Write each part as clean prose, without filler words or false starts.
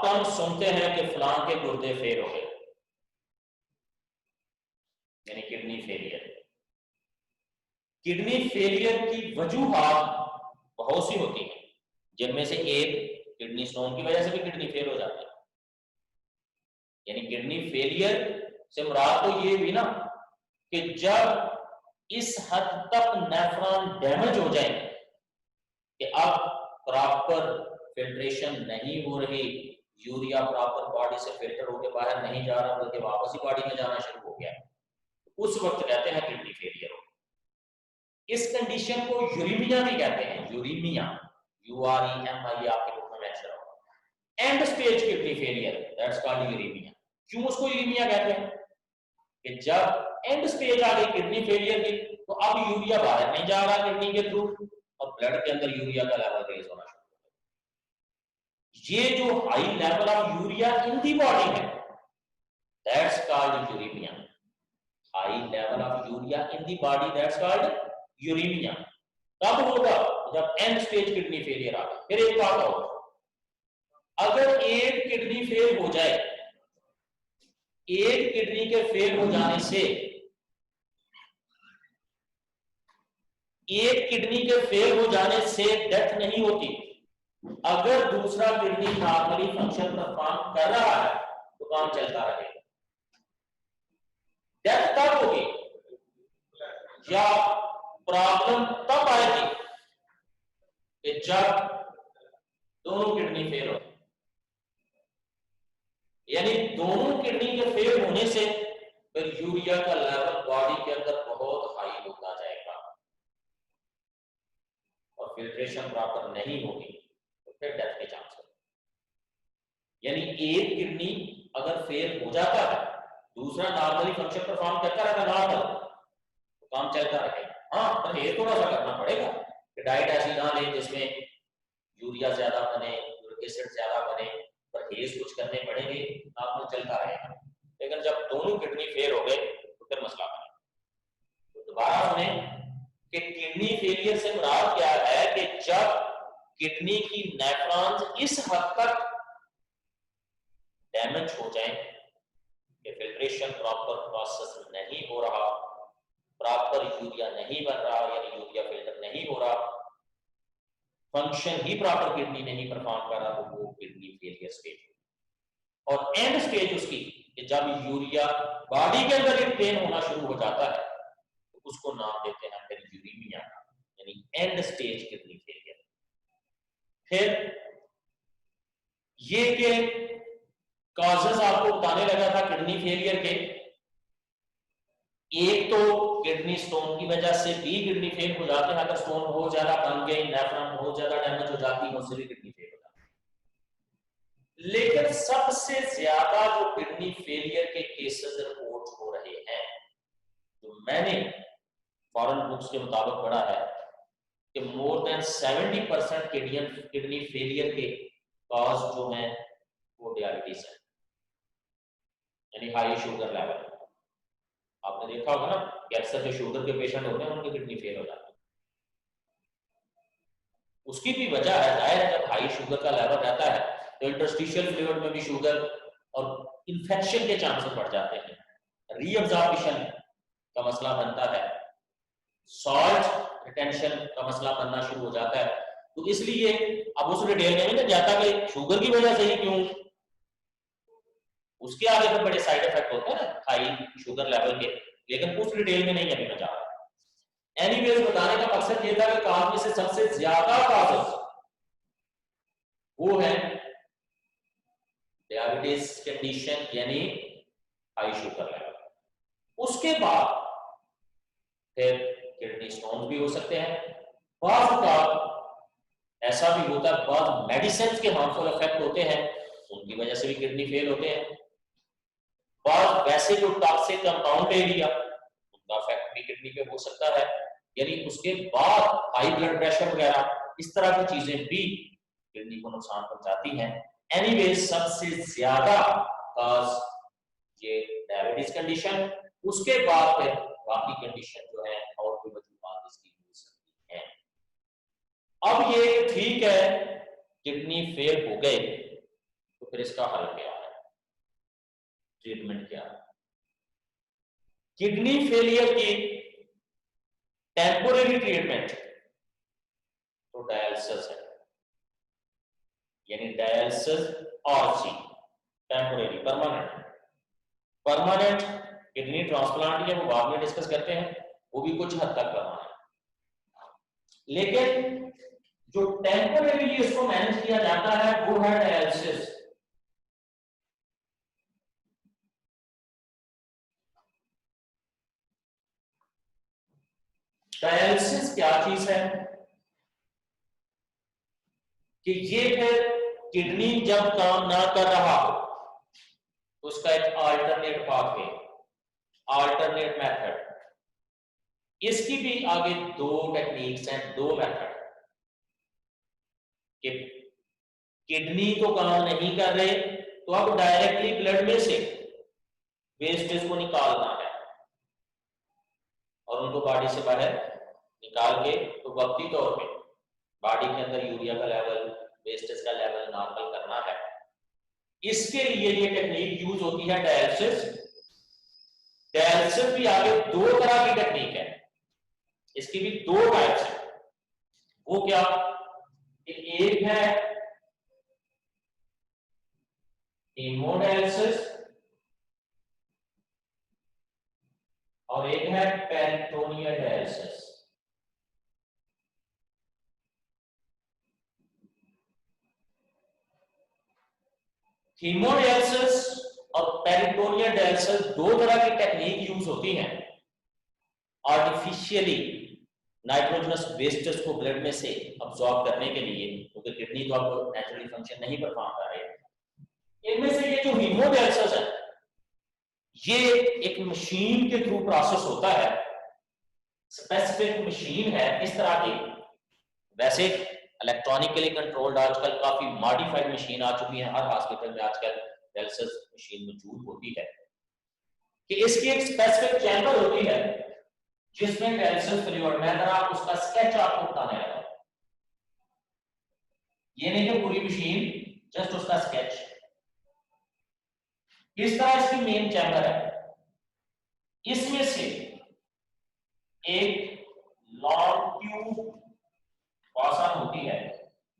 हम सुनते हैं कि फलां के गुर्दे फेल हो गए, यानी किडनी फेलियर। किडनी फेलियर की वजूहात बहुत सी होती हैं, जिनमें से एक किडनी स्टोन की वजह से भी किडनी फेल हो जाती है। यानी किडनी फेलियर से मुराद तो ये भी ना कि जब इस हद तक नेफ्रॉन डैमेज हो जाए कि अब प्रॉपर फिल्ट्रेशन नहीं हो रही, यूरिया प्रॉपर बॉडी से फिल्टर होकर बाहर नहीं जा रहा बल्कि वापस ही बॉडी में जाना शुरू हो गया, उस वक्त कहते हैं किडनी फेलियर हो। इस कंडीशन को यूरीमिया भी कहते हैं, यूरीमिया, UREMIA आपके बुक में मेंशन होगा। And stage kidney failure, that's called uraemia. क्यों उसको यूरीमिया कहते हैं? कि जब एंड स्टेज आ गई किडनी फेलियर की, तो अब यूरिया बाहर नहीं जा रहा किडनी के थ्रू और ब्लड के अंदर यूरिया का लेवल रेज होना शुरू हो गया। ये जो high level of urea in the body है, that's called uraemia. High level of urea in the body, that's called uraemia. कब होगा? जब एंड स्टेज किडनी फेलियर आ गया। फिर एक बात और, अगर एक किडनी फेल हो जाए, एक किडनी के फेल हो जाने से, एक किडनी के फेल हो जाने से डेथ नहीं होती। अगर दूसरा किडनी नॉर्मली फंक्शन परफॉर्म कर रहा है तो काम चलता रहेगा। डेथ कब होगी या प्रॉब्लम तब आएगी कि जब दोनों किडनी फेल हो, यानी दोनों किडनी के फेल होने से फिर यूरिया का लेवल बॉडी के अंदर बहुत हाई होता जाएगा और फिल्ट्रेशन प्रॉपर नहीं होगी तो फिर डेथ के चांस होंगे। यानी एक किडनी अगर फेल हो जाता है, दूसरा नॉर्मली फंक्शन परफॉर्म करता रहता नॉर्मल, तो काम चलता रहेगा। हाँ, परहेज थोड़ा सा करना पड़ेगा कि डाइट ऐसी ना ले जिसमें यूरिया ज्यादा बने, यूरिक एसिड ज्यादा बने, परहेज कुछ करने पड़ेंगे, नॉर्मल चलता रहेगा। लेकिन जब दोनों किडनी फेल हो गए तो फिर मसला बना। तो दोबारा सुने कि किडनी फेलियर से मुराद क्या है कि जब किडनी की नेफ्रॉन्स इस हद तक डैमेज हो जाए कि फिल्ट्रेशन प्रॉपर प्रोसेस नहीं हो रहा, प्रॉपर यूरिया नहीं बन रहा, यानी यूरिया फिल्टर नहीं हो रहा, फंक्शन ही प्रॉपर किडनी नहीं परफॉर्म कर रहा, तो वो किडनी फेलियर स्टेज। और एंड स्टेज उसकी कि जब यूरिया बॉडी के अंदर रिटेन होना शुरू हो जाता है तो उसको नाम देते हैं फिर यूरीमिया, यानी एंड स्टेज किडनी फेलियर। फिर ये के कॉजेस आपको बताने लगा था किडनी फेलियर के। एक तो किडनी स्टोन की वजह से भी किडनी फेल हो जाते हैं, अगर स्टोन बहुत ज्यादा बन गई, नेफ्रॉन बहुत ज्यादा डैमेज हो जाती है, उससे भी किडनी फेल हो जाती है। लेकिन सबसे ज्यादा जो किडनी फेलियर के केसेस रिपोर्ट हो रहे हैं, तो मैंने फॉरेन बुक्स के मुताबिक पढ़ा है कि मोर देन 70% किडनी फेलियर के कॉज जो हैं वो डायबिटीज है, यानी हाई शुगर लेवल। आपने देखा होगा ना कि अक्सर जो शुगर के पेशेंट होते हैं उनकी किडनी फेल हो जाती है। उसकी भी वजह है, जाहिर है, जब हाई शुगर का लेवल रहता है तो इंटरस्टिशियल फ्लूइड में भी शुगर और इन्फेक्शन के चांसेस बढ़ जाते हैं, रीअब्जॉर्प्शन का मसला बनता है, सॉल्ट रिटेंशन का मसला बनना शुरू हो जाता है। तो इसलिए अब उस डिटेल में नहीं जाता कि शुगर की वजह से ही क्यों, उसके आगे तो बड़े साइड इफेक्ट होते हैं हाई शुगर लेवल के, लेकिन उस डिटेल में नहीं अभी मैं जा रहा। एनीवेज, बताने का मकसद ये था कि काम में से सबसे ज्यादा कॉजेस वो है डायबिटीज कंडीशन, यानी हाई शुगर लेवल। उसके बाद फिर किडनी स्टोन भी हो सकते हैं। बाद का ऐसा भी होता है, बाद मेडिसिन के हार्मफुल इफेक्ट होते हैं, उनकी वजह से भी किडनी फेल होते हैं। बाद वैसे जो टॉक्सिक कंपाउंड ले लिया, उनका इफेक्ट भी किडनी पे हो सकता है, यानी उसके बाद हाई ब्लड प्रेशर वगैरह इस तरह की चीजें भी किडनी को नुकसान पहुंचाती हैं। एनीवे, सबसे ज्यादा कॉज ये डायबिटीज कंडीशन, उसके बाद फिर बाकी कंडीशन जो है और भी वजूहात इसकी हो सकती है। अब ये ठीक है किडनी फेल हो गए तो फिर फिर इसका हल क्या है, ट्रीटमेंट क्या है। किडनी फेलियर की टेम्पोरेरी ट्रीटमेंट तो डायलिसिस है, यानी डायलिसिस और सी टेम्पोरेरी, परमानेंट किडनी ट्रांसप्लांट या वो बाद में डिस्कस करते हैं, वो भी कुछ हद तक करना है। लेकिन जो टेम्पोरेरी इसको मैनेज किया जाता है वो है डायलिसिस। डायलिसिस क्या चीज है कि ये फिर किडनी जब काम ना कर रहा हो तो उसका एक अल्टरनेट पाथवे, अल्टरनेट मेथड, इसकी भी आगे दो टेक्निक्स हैं, दो मेथड कि किडनी तो काम नहीं कर रहे तो अब डायरेक्टली ब्लड में से वेस्टेज को निकालना है और उनको बॉडी से बाहर निकाल के तो वक्ती तौर पे बॉडी के अंदर यूरिया का लेवल, वेस्टेज का लेवल नॉर्मल करना है। इसके लिए ये टेक्निक यूज होती है डायलिसिस। डायलिसिस भी आगे दो तरह की टेक्निक है, इसकी भी दो टाइप्स है। वो क्या, एक है हेमोडायलिसिस और एक है पेरिटोनियल डायलिसिस। हीमोडायलिसिस और पेरिटोनियल डायलिसिस दो तरह की टेक्निक यूज होती हैं आर्टिफिशियली नाइट्रोजनस वेस्टेज को ब्लड में से अब्सॉर्ब करने के लिए, क्योंकि किडनी तो अब नेचुरली फंक्शन नहीं परफॉर्म कर रहे। इनमें से ये जो हीमोडायलिसिस है ये एक मशीन के थ्रू प्रोसेस होता है, स्पेसिफिक मशीन है इस तरह की। वैसे इलेक्ट्रॉनिकली कंट्रोल्ड आजकल काफी मॉडिफाइड मशीन आ चुकी है, हर हॉस्पिटल में आजकल डायलिसिस मशीन मौजूद होती है कि इसकी एक स्पेसिफिक चैम्बर होती है जिसमें डायलिसिस फ्लूइड, मैं जरा उसका स्केच आपको बताने लगा, ये नहीं कि पूरी मशीन, जस्ट उसका स्केच। इस तरह इसकी मेन चैम्बर है, इसमें से एक लॉन्ग ट्यूब पास ऑन होती है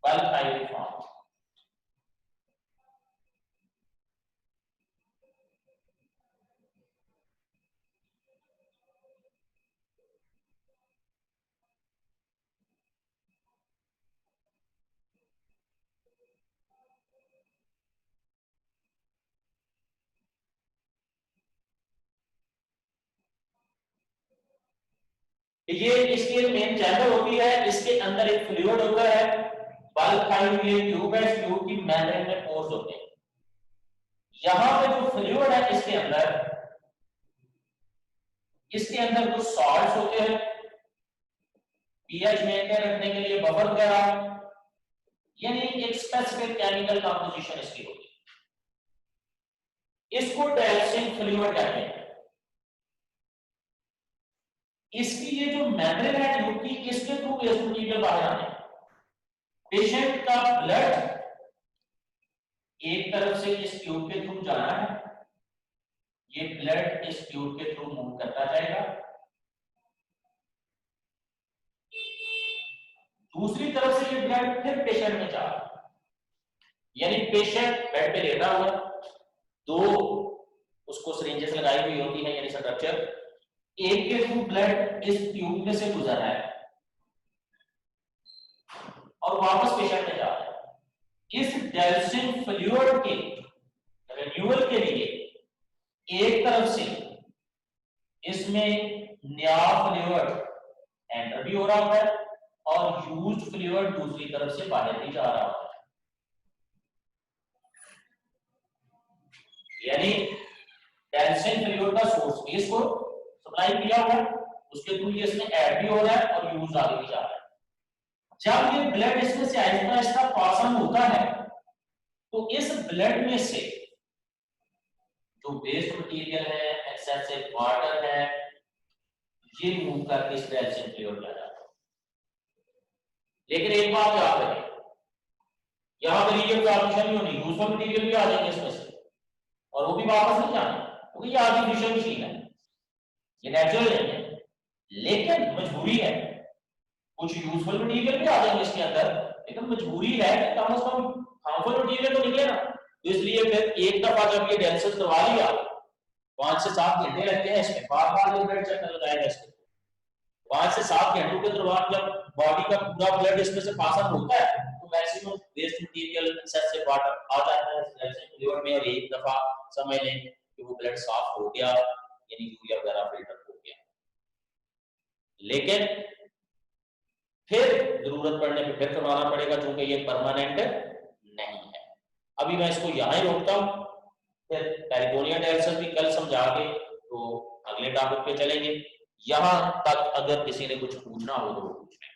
बल्क हाइड्रोजन फॉर्म। ये इसकी मेन चैम्बर होती है, इसके अंदर एक फ्लूइड होता है, बल्क हाइड्रोजन ट्यूब है, ट्यूब की मेम्ब्रेन में पोर्स होते हैं। यहां पे जो फ्लूइड है इसके अंदर कुछ सॉल्ट्स होते हैं, पीएच मेंटेन रखने के लिए बफर वगैरह, यानी एक स्पेसिफिक केमिकल कंपोजिशन इसकी होती है। इसको डायलिसिस फ्लूइड कहते हैं। इसकी ये जो मेम्ब्रेन है ट्यूब की, इसके थ्रू वेस्ट मटेरियल बाहर आने, पेशेंट का ब्लड एक तरफ से इस ट्यूब के थ्रू जाना है, ये ब्लड इस ट्यूब के थ्रू मूव करता जाएगा, दूसरी तरफ से ये ब्लड फिर पेशेंट में जा रहा है, यानी पेशेंट बेड पे लेटा हुआ, दो उसको सिरिंजेस लगाई हुई होती है, यानी स्ट्रक्चर, एक के थ्रू ब्लड इस ट्यूब में से गुजर रहा है और वापस पेशेंट में जा रहा है। इस डायलिसिस फ्लूइड के रिन्यूअल के लिए एक तरफ से इसमें नया फ्लूइड एंटर भी हो रहा होता है और यूज्ड फ्लूइड दूसरी तरफ से बाहर भी जा रहा होता है, यानी डायलिसिस फ्लूइड का सोर्स भी इसको सप्लाई किया हुआ है, उसके थ्रू ये इसमें ऐड भी हो रहा है और यूज आगे भी जा रहा है। जब ये ब्लड इसमें से आहिस्ता आहिस्ता पास ऑन होता है तो इस ब्लड में से जो वेस्ट मटेरियल है, एक्सेसिव वाटर है, ये मूव करके इस डायलिसिस फ्लूइड में आ जाता है। लेकिन एक बात याद रखें, यहाँ पे रीजन ट्रांसमिशन नहीं होनी, यूजफुल मटेरियल भी आ जाएंगे इसमें से, और वो भी वापस नहीं जाना, क्योंकि ये आर्टिफिशियल मशीन है, ये नेचुरल नहीं है। लेकिन मजबूरी है, कुछ यूजफुल मटेरियल भी आ जाएंगे इसके अंदर, लेकिन मजबूरी है कि कम से कम हार्मफुल मटेरियल तो निकले ना। तो इसलिए फिर एक दफा जब ये डायलिसिस करवा लिया, 5 से 7 घंटे लगते हैं इसमें, बार बार ये ब्लड चेक लगाएगा इसको। 5 से 7 घंटों के दौरान जब बॉडी का पूरा ब्लड इसमें से पास आउट होता है तो maximum waste material excessive water आ जाता है लिवर में, और एक दफा समझ लें कि वो ब्लड साफ हो गया, यानी यूरिया वगैरह फिल्टर हो गया। लेकिन फिर जरूरत पड़ने पे फिर करवाना पड़ेगा, क्योंकि ये परमानेंट नहीं है। अभी मैं इसको यहां ही रोकता हूं, फिर पेरिटोनियल डायलिसिस भी कल समझा के तो अगले टॉपिक पे चलेंगे। यहां तक अगर किसी ने कुछ पूछना हो तो पूछ लें।